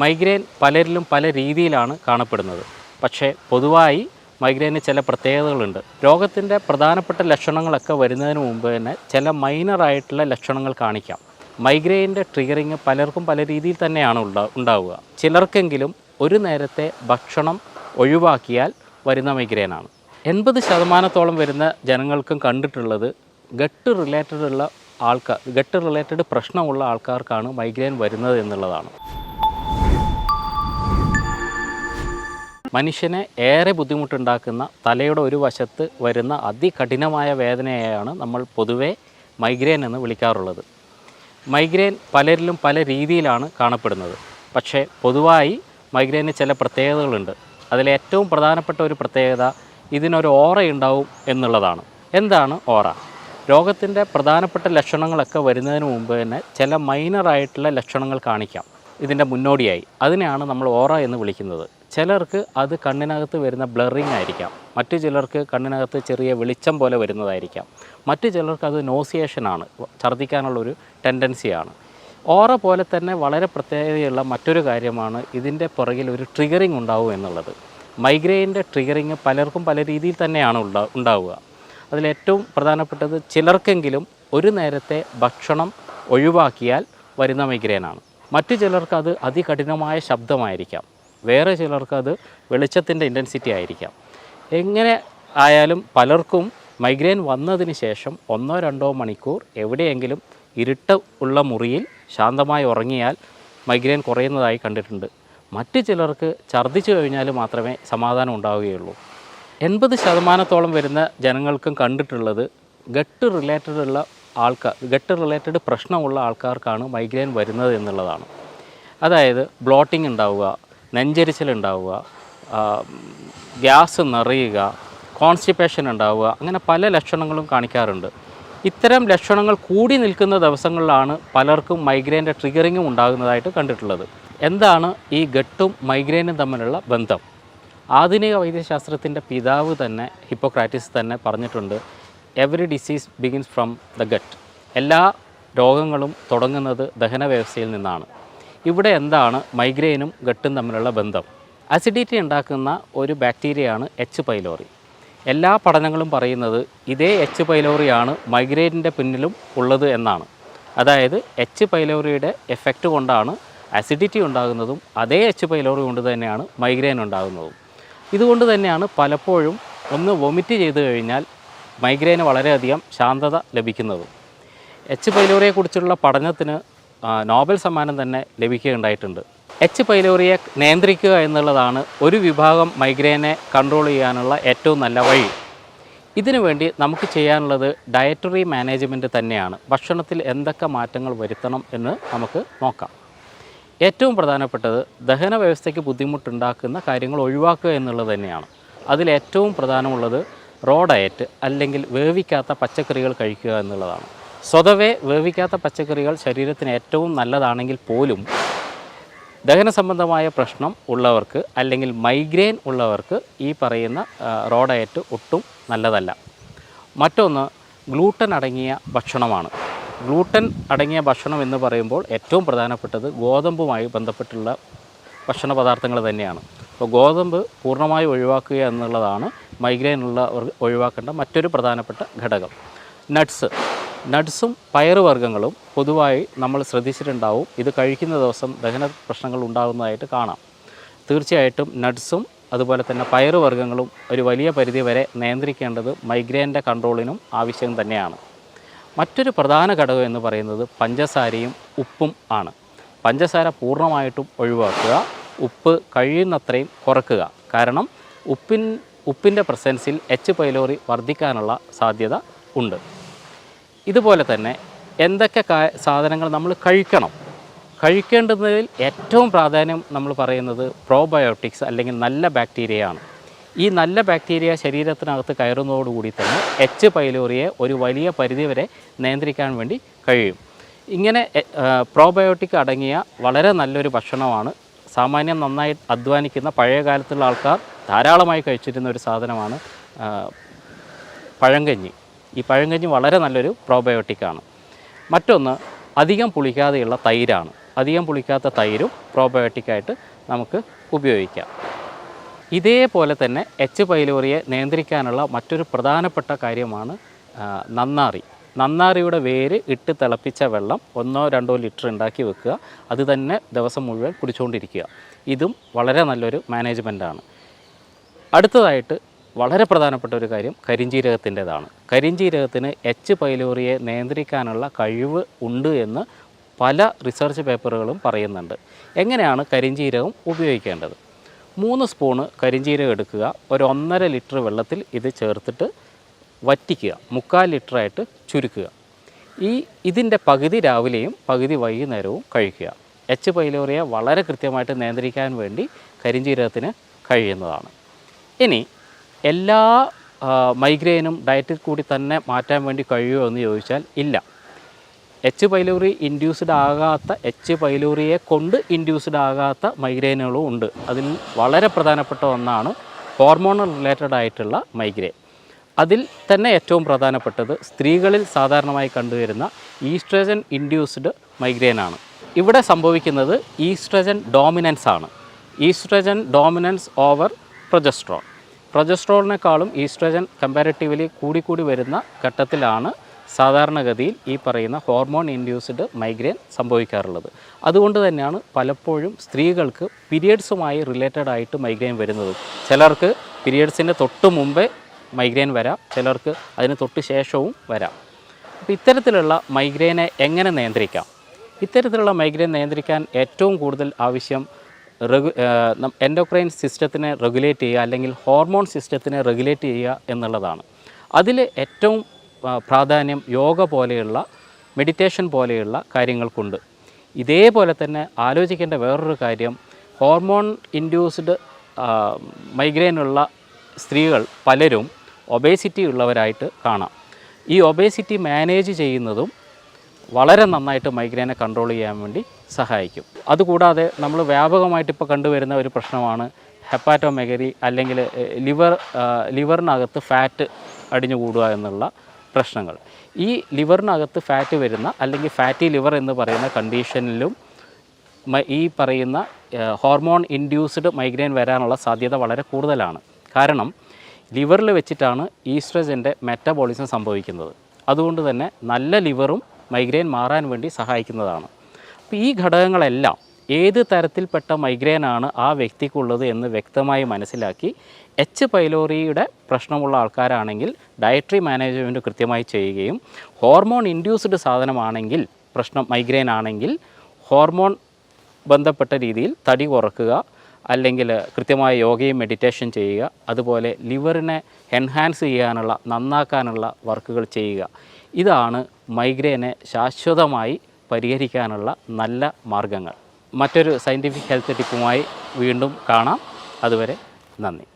Migraine പലരിലും പല രീതിയിലാണ് കാണപ്പെടുന്നത്. പക്ഷേ പൊതുവായി മൈഗ്രെയിന് ചില പ്രത്യേകതകളുണ്ട്. രോഗത്തിൻ്റെ പ്രധാനപ്പെട്ട ലക്ഷണങ്ങളൊക്കെ വരുന്നതിന് മുമ്പ് തന്നെ ചില മൈനറായിട്ടുള്ള ലക്ഷണങ്ങൾ കാണിക്കാം. മൈഗ്രെയിൻ്റെ ട്രിഗറിങ് പലർക്കും പല രീതിയിൽ തന്നെയാണ് ഉണ്ടാവുക. ചിലർക്കെങ്കിലും ഒരു നേരത്തെ ഭക്ഷണം ഒഴിവാക്കിയാൽ വരുന്ന മൈഗ്രെയിനാണ്. 80% വരുന്ന ജനങ്ങൾക്കും കണ്ടിട്ടുള്ളത് ഗട്ട് റിലേറ്റഡ് പ്രശ്നമുള്ള ആൾക്കാർക്കാണ് മൈഗ്രെയിൻ വരുന്നത് എന്നുള്ളതാണ്. മനുഷ്യനെ ഏറെ ബുദ്ധിമുട്ടുണ്ടാക്കുന്ന തലയുടെ ഒരു വശത്ത് വരുന്ന അതികഠിനമായ വേദനയെയാണ് നമ്മൾ പൊതുവേ മൈഗ്രെയിൻ എന്ന് വിളിക്കാറുള്ളത്. മൈഗ്രെയിൻ പലരിലും പല രീതിയിലാണ് കാണപ്പെടുന്നത്. പക്ഷേ പൊതുവായി മൈഗ്രെയിന് ചില പ്രത്യേകതകളുണ്ട്. അതിലേറ്റവും പ്രധാനപ്പെട്ട ഒരു പ്രത്യേകത ഇതിനൊരു ഓറ ഉണ്ടാവും എന്നുള്ളതാണ്. എന്താണ് ഓറ? രോഗത്തിൻ്റെ പ്രധാനപ്പെട്ട ലക്ഷണങ്ങളൊക്കെ വരുന്നതിന് മുമ്പ് തന്നെ ചില മൈനറായിട്ടുള്ള ലക്ഷണങ്ങൾ കാണിക്കാം ഇതിൻ്റെ മുന്നോടിയായി. അതിനെയാണ് നമ്മൾ ഓറ എന്ന് വിളിക്കുന്നത്. ചിലർക്ക് അത് കണ്ണിനകത്ത് വരുന്ന ബ്ലറിങ് ആയിരിക്കാം, മറ്റു ചിലർക്ക് കണ്ണിനകത്ത് ചെറിയ വെളിച്ചം പോലെ വരുന്നതായിരിക്കാം, മറ്റു ചിലർക്ക് അത് നോസിയേഷനാണ്, ഛർദ്ദിക്കാനുള്ളൊരു ടെൻഡൻസിയാണ്. ഓറ പോലെ തന്നെ വളരെ പ്രത്യേകതയുള്ള മറ്റൊരു കാര്യമാണ് ഇതിൻ്റെ പുറകിൽ ഒരു ട്രിഗറിങ് ഉണ്ടാവും എന്നുള്ളത്. മൈഗ്രെയിൻ്റെ ട്രിഗറിങ് പലർക്കും പല രീതിയിൽ തന്നെയാണ് ഉണ്ടാവുക. അതിലേറ്റവും പ്രധാനപ്പെട്ടത് ചിലർക്കെങ്കിലും ഒരു നേരത്തെ ഭക്ഷണം ഒഴിവാക്കിയാൽ വരുന്ന മൈഗ്രെയിനാണ്. മറ്റു ചിലർക്കത് അതികഠിനമായ ശബ്ദമായിരിക്കാം, വേറെ ചിലർക്കത് വെളിച്ചത്തിൻ്റെ ഇൻറ്റൻസിറ്റി ആയിരിക്കാം. എങ്ങനെ ആയാലും പലർക്കും മൈഗ്രെയിൻ വന്നതിന് ശേഷം 1-2 മണിക്കൂർ എവിടെയെങ്കിലും ഇരുട്ട് ഉള്ള മുറിയിൽ ശാന്തമായി ഉറങ്ങിയാൽ മൈഗ്രെയിൻ കുറയുന്നതായി കണ്ടിട്ടുണ്ട്. മറ്റു ചിലർക്ക് ഛർദ്ദിച്ചു കഴിഞ്ഞാൽ മാത്രമേ സമാധാനം ഉണ്ടാവുകയുള്ളൂ. 80% വരുന്ന ജനങ്ങൾക്കും കണ്ടിട്ടുള്ളത് ഗട്ട് റിലേറ്റഡ് പ്രശ്നമുള്ള ആൾക്കാർക്കാണ് മൈഗ്രെയിൻ വരുന്നത് എന്നുള്ളതാണ്. അതായത് ബ്ലോട്ടിംഗ് ഉണ്ടാവുക, നെഞ്ചരിച്ചിലുണ്ടാവുക, ഗ്യാസ് നിറയുക, കോൺസ്റ്റിപ്പേഷൻ ഉണ്ടാവുക, അങ്ങനെ പല ലക്ഷണങ്ങളും കാണിക്കാറുണ്ട്. ഇത്തരം ലക്ഷണങ്ങൾ കൂടി നിൽക്കുന്ന ദിവസങ്ങളിലാണ് പലർക്കും മൈഗ്രെയിൻ്റെ ട്രിഗറിങ്ങും ഉണ്ടാകുന്നതായിട്ട് കണ്ടിട്ടുള്ളത്. എന്താണ് ഈ ഗട്ടും മൈഗ്രെയിനും തമ്മിലുള്ള ബന്ധം? ആധുനിക വൈദ്യശാസ്ത്രത്തിൻ്റെ പിതാവ് തന്നെ ഹിപ്പോക്രാറ്റീസ് തന്നെ പറഞ്ഞിട്ടുണ്ട്, every disease begins from the gut. എല്ലാ രോഗങ്ങളും തുടങ്ങുന്നത് ദഹന വ്യവസ്ഥയിൽ നിന്നാണ്. ഇവിടെ എന്താണ് മൈഗ്രെയിനും ഗട്ടും തമ്മിലുള്ള ബന്ധം? അസിഡിറ്റി ഉണ്ടാക്കുന്ന ഒരു ബാക്ടീരിയയാണ് എച്ച് പൈലോറി. എല്ലാ പഠനങ്ങളും പറയുന്നത് ഇതേ എച്ച് പൈലോറിയാണ് മൈഗ്രെയിനിൻ്റെ പിന്നിലും ഉള്ളത് എന്നാണ്. അതായത് എച്ച് പൈലോറിയുടെ എഫക്റ്റ് കൊണ്ടാണ് അസിഡിറ്റി ഉണ്ടാകുന്നതും അതേ എച്ച് പൈലോറി കൊണ്ട് തന്നെയാണ് മൈഗ്രെയിൻ ഉണ്ടാകുന്നതും. ഇതുകൊണ്ട് തന്നെയാണ് പലപ്പോഴും ഒന്ന് വൊമിറ്റ് ചെയ്തു കഴിഞ്ഞാൽ മൈഗ്രെയിന് വളരെയധികം ശാന്തത ലഭിക്കുന്നതും. എച്ച് പൈലോറിയെക്കുറിച്ചുള്ള പഠനത്തിന് നോബൽ സമ്മാനം തന്നെ ലഭിക്കുകയുണ്ടായിട്ടുണ്ട്. എച്ച് പൈലോറിയെ നിയന്ത്രിക്കുക എന്നുള്ളതാണ് ഒരു വിഭാഗം മൈഗ്രെയിനെ കൺട്രോൾ ചെയ്യാനുള്ള ഏറ്റവും നല്ല വഴി. ഇതിനു വേണ്ടി നമുക്ക് ചെയ്യാനുള്ളത് ഡയറ്ററി മാനേജ്മെൻറ്റ് തന്നെയാണ്. ഭക്ഷണത്തിൽ എന്തൊക്കെ മാറ്റങ്ങൾ വരുത്തണം എന്ന് നമുക്ക് നോക്കാം. ഏറ്റവും പ്രധാനപ്പെട്ടത് ദഹന വ്യവസ്ഥയ്ക്ക് ബുദ്ധിമുട്ടുണ്ടാക്കുന്ന കാര്യങ്ങൾ ഒഴിവാക്കുക എന്നുള്ളത് തന്നെയാണ്. അതിലേറ്റവും പ്രധാനമുള്ളത് റോ ഡയറ്റ് അല്ലെങ്കിൽ വേവിക്കാത്ത പച്ചക്കറികൾ കഴിക്കുക എന്നുള്ളതാണ്. സ്വതവേ വേവിക്കാത്ത പച്ചക്കറികൾ ശരീരത്തിന് ഏറ്റവും നല്ലതാണെങ്കിൽ പോലും ദഹന സംബന്ധമായ പ്രശ്നം ഉള്ളവർക്ക് അല്ലെങ്കിൽ മൈഗ്രെയിൻ ഉള്ളവർക്ക് ഈ പറയുന്ന റോ ഡയറ്റ് ഒട്ടും നല്ലതല്ല. മറ്റൊന്ന് ഗ്ലൂട്ടൻ അടങ്ങിയ ഭക്ഷണമാണ്. ഗ്ലൂട്ടൻ അടങ്ങിയ ഭക്ഷണം എന്ന് പറയുമ്പോൾ ഏറ്റവും പ്രധാനപ്പെട്ടത് ഗോതമ്പുമായി ബന്ധപ്പെട്ടുള്ള ഭക്ഷണ പദാർത്ഥങ്ങൾ തന്നെയാണ്. അപ്പോൾ ഗോതമ്പ് പൂർണ്ണമായി ഒഴിവാക്കുക എന്നുള്ളതാണ് മൈഗ്രെയിൻ ഉള്ളവർ ഒഴിവാക്കേണ്ട മറ്റൊരു പ്രധാനപ്പെട്ട ഘടകം. നട്ട്സും പയറുവർഗ്ഗങ്ങളും പൊതുവായി നമ്മൾ ശ്രദ്ധിച്ചിട്ടുണ്ടാവും. ഇത് കഴിക്കുന്ന ദിവസം ദഹന പ്രശ്നങ്ങൾ ഉണ്ടാകുന്നതായിട്ട് കാണാം. തീർച്ചയായിട്ടും നട്ട്സും അതുപോലെ തന്നെ പയറുവർഗ്ഗങ്ങളും ഒരു വലിയ പരിധി വരെ നിയന്ത്രിക്കേണ്ടത് മൈഗ്രെയിൻ്റെ കൺട്രോളിനും ആവശ്യം തന്നെയാണ്. മറ്റൊരു പ്രധാന ഘടകം എന്ന് പറയുന്നത് പഞ്ചസാരയും ഉപ്പും ആണ്. പഞ്ചസാര പൂർണ്ണമായിട്ടും ഒഴിവാക്കുക, ഉപ്പ് കഴിയുന്നത്രയും കുറക്കുക. കാരണം ഉപ്പിൻ്റെ പ്രസൻസിൽ എച്ച് പൈലോറി വർദ്ധിക്കാനുള്ള സാധ്യത ഉണ്ട്. ഇതുപോലെ തന്നെ എന്തൊക്കെ സാധനങ്ങൾ നമ്മൾ കഴിക്കേണ്ടതിൽ ഏറ്റവും പ്രാധാന്യം നമ്മൾ പറയുന്നത് പ്രോബയോട്ടിക്സ് അല്ലെങ്കിൽ നല്ല ബാക്ടീരിയയാണ്. ഈ നല്ല ബാക്ടീരിയ ശരീരത്തിനകത്ത് കയറുന്നതോടുകൂടി തന്നെ എച്ച് പൈലോറിയെ ഒരു വലിയ പരിധിവരെ നിയന്ത്രിക്കാൻ വേണ്ടി കഴിയും. ഇങ്ങനെ പ്രോബയോട്ടിക് അടങ്ങിയ വളരെ നല്ലൊരു ഭക്ഷണമാണ്. സാമാന്യം നന്നായി അധ്വാനിക്കുന്ന പഴയ കാലത്തുള്ള ആൾക്കാർ ധാരാളമായി കഴിച്ചിരുന്ന ഒരു സാധനമാണ് പഴങ്കഞ്ഞി. ഈ പഴങ്കഞ്ഞി വളരെ നല്ലൊരു പ്രോബയോട്ടിക്കാണ്. മറ്റൊന്ന് അധികം പുളിക്കാതെയുള്ള തൈരാണ്. അധികം പുളിക്കാത്ത തൈരും പ്രോബയോട്ടിക്കായിട്ട് നമുക്ക് ഉപയോഗിക്കാം. ഇതേപോലെ തന്നെ എച്ച് പൈലോറിയെ നിയന്ത്രിക്കാനുള്ള മറ്റൊരു പ്രധാനപ്പെട്ട കാര്യമാണ് നന്നാറി. നന്നാറിയുടെ വേര് ഇട്ട് തിളപ്പിച്ച വെള്ളം 1-2 ലിറ്റർ ഉണ്ടാക്കി വെക്കുക, അത് തന്നെ ദിവസം മുഴുവൻ കുടിച്ചുകൊണ്ടിരിക്കുക. ഇതും വളരെ നല്ലൊരു മാനേജ്മെൻറ്റാണ്. അടുത്തതായിട്ട് വളരെ പ്രധാനപ്പെട്ട ഒരു കാര്യം കരിഞ്ജീരകത്തിൻ്റെതാണ്. കരിഞ്ജീരകത്തിന് എച്ച് പൈലോറിയെ നിയന്ത്രിക്കാനുള്ള കഴിവ് ഉണ്ട് എന്ന് പല റിസർച്ച് പേപ്പറുകളും പറയുന്നുണ്ട്. എങ്ങനെയാണ് കരിഞ്ജീരകം ഉപയോഗിക്കേണ്ടത്? 3 സ്പൂണ് കരിഞ്ജീരകം എടുക്കുക, ഒരു 1.5 ലിറ്റർ വെള്ളത്തിൽ ഇത് ചേർത്തിട്ട് വറ്റിക്കുക, 3/4 ലിറ്ററായിട്ട് ചുരുക്കുക. ഇതിൻ്റെ പകുതി രാവിലെയും പകുതി വൈകുന്നേരവും കഴിക്കുക. എച്ച് പൈലോറിയെ വളരെ കൃത്യമായിട്ട് നിയന്ത്രിക്കാൻ വേണ്ടി കരിഞ്ജീരകത്തിന് കഴിയുന്നതാണ്. ഇനി എല്ലാ മൈഗ്രെയിനും ഡയറ്റിൽ കൂടി തന്നെ മാറ്റാൻ വേണ്ടി കഴിയുമോ എന്ന് ചോദിച്ചാൽ ഇല്ല. എച്ച് പൈലോറി ഇൻഡ്യൂസ്ഡ് ആകാത്ത, എച്ച് പൈലോറിയെ കൊണ്ട് ഇൻഡ്യൂസ്ഡ് ആകാത്ത മൈഗ്രെയിനുകളും ഉണ്ട്. അതിൽ വളരെ പ്രധാനപ്പെട്ട ഒന്നാണ് ഹോർമോണൽ റിലേറ്റഡ് ആയിട്ടുള്ള മൈഗ്രെയിൻ. അതിൽ തന്നെ ഏറ്റവും പ്രധാനപ്പെട്ടത് സ്ത്രീകളിൽ സാധാരണമായി കണ്ടുവരുന്ന ഈസ്ട്രജൻ ഇൻഡ്യൂസ്ഡ് മൈഗ്രെയിനാണ്. ഇവിടെ സംഭവിക്കുന്നത് ഈസ്ട്രജൻ ഡോമിനൻസ് ആണ്. Estrogen dominance over progesterone. പ്രൊജസ്ട്രോണിനേക്കാളും ഈസ്ട്രജൻ കമ്പാരിറ്റീവ്ലി കൂടിക്കൂടി വരുന്ന ഘട്ടത്തിലാണ് സാധാരണഗതിയിൽ ഈ പറയുന്ന ഹോർമോൺ ഇൻഡ്യൂസ്ഡ് മൈഗ്രെയിൻ സംഭവിക്കാറുള്ളത്. അതുകൊണ്ട് തന്നെയാണ് പലപ്പോഴും സ്ത്രീകൾക്ക് പീരിയഡ്സുമായി റിലേറ്റഡ് ആയിട്ട് മൈഗ്രെയിൻ വരുന്നതും. ചിലർക്ക് പീരിയഡ്സിൻ്റെ തൊട്ട് മുമ്പേ മൈഗ്രെയിൻ വരാം, ചിലർക്ക് അതിന് തൊട്ട് ശേഷവും വരാം. അപ്പോൾ ഇത്തരത്തിലുള്ള മൈഗ്രെയിനെ എങ്ങനെ നിയന്ത്രിക്കാം? ഇത്തരത്തിലുള്ള മൈഗ്രെയിൻ നിയന്ത്രിക്കാൻ ഏറ്റവും കൂടുതൽ ആവശ്യം എൻഡോക്രൈൻ സിസ്റ്റത്തിനെ റെഗുലേറ്റ് ചെയ്യുക, അല്ലെങ്കിൽ ഹോർമോൺ സിസ്റ്റത്തിനെ റെഗുലേറ്റ് ചെയ്യുക എന്നുള്ളതാണ്. അതിൽ ഏറ്റവും പ്രാധാന്യം യോഗ പോലെയുള്ള, മെഡിറ്റേഷൻ പോലെയുള്ള കാര്യങ്ങൾക്കുണ്ട്. ഇതേപോലെ തന്നെ ആലോചിക്കേണ്ട വേറൊരു കാര്യം, ഹോർമോൺ ഇൻഡ്യൂസ്ഡ് മൈഗ്രെയിനുള്ള സ്ത്രീകൾ പലരും ഒബേസിറ്റി ഉള്ളവരായിട്ട് കാണാം. ഈ ഒബേസിറ്റി മാനേജ് ചെയ്യുന്നതും വളരെ നന്നായിട്ട് മൈഗ്രെയിനെ കൺട്രോൾ ചെയ്യാൻ വേണ്ടി സഹായിക്കും. അതുകൂടാതെ നമ്മൾ വ്യാപകമായിട്ട് ഇപ്പോൾ കണ്ടുവരുന്ന ഒരു പ്രശ്നമാണ് ഹെപ്പാറ്റോമെഗരി, അല്ലെങ്കിൽ ലിവറിനകത്ത് ഫാറ്റ് അടിഞ്ഞുകൂടുക എന്നുള്ള പ്രശ്നങ്ങൾ. ഈ ലിവറിനകത്ത് ഫാറ്റ് വരുന്ന, അല്ലെങ്കിൽ ഫാറ്റി ലിവർ എന്ന് പറയുന്ന കണ്ടീഷനിലും ഈ പറയുന്ന ഹോർമോൺ ഇൻഡ്യൂസ്ഡ് മൈഗ്രെയിൻ വരാനുള്ള സാധ്യത വളരെ കൂടുതലാണ്. കാരണം ലിവറിൽ വെച്ചിട്ടാണ് ഈസ്ട്രജൻ്റെ മെറ്റബോളിസം സംഭവിക്കുന്നത്. അതുകൊണ്ട് തന്നെ നല്ല ലിവറും മൈഗ്രെയിൻ മാറാൻ വേണ്ടി സഹായിക്കുന്നതാണ്. അപ്പോൾ ഈ ഘടകങ്ങളെല്ലാം ഏത് തരത്തിൽപ്പെട്ട മൈഗ്രെയിനാണ് ആ വ്യക്തിക്കുള്ളത് എന്ന് വ്യക്തമായി മനസ്സിലാക്കി, എച്ച് പൈലോറിയുടെ പ്രശ്നമുള്ള ആൾക്കാരാണെങ്കിൽ ഡയറ്ററി മാനേജ്മെൻറ്റ് കൃത്യമായി ചെയ്യുകയും, ഹോർമോൺ ഇൻഡ്യൂസ്ഡ് സാധനമാണെങ്കിൽ, മൈഗ്രെയിൻ ആണെങ്കിൽ ഹോർമോൺ ബന്ധപ്പെട്ട രീതിയിൽ തടി കുറക്കുക, അല്ലെങ്കിൽ കൃത്യമായ യോഗയും മെഡിറ്റേഷൻ ചെയ്യുക, അതുപോലെ ലിവറിനെ എൻഹാൻസ് ചെയ്യാനുള്ള, നന്നാക്കാനുള്ള വർക്കുകൾ ചെയ്യുക. ഇതാണ് മൈഗ്രെയിനെ ശാശ്വതമായി പരിഹരിക്കാനുള്ള നല്ല മാർഗങ്ങൾ. മറ്റൊരു സയൻറ്റിഫിക് ഹെൽത്ത് ടിപ്പുമായി വീണ്ടും കാണാം. അതുവരെ നന്ദി.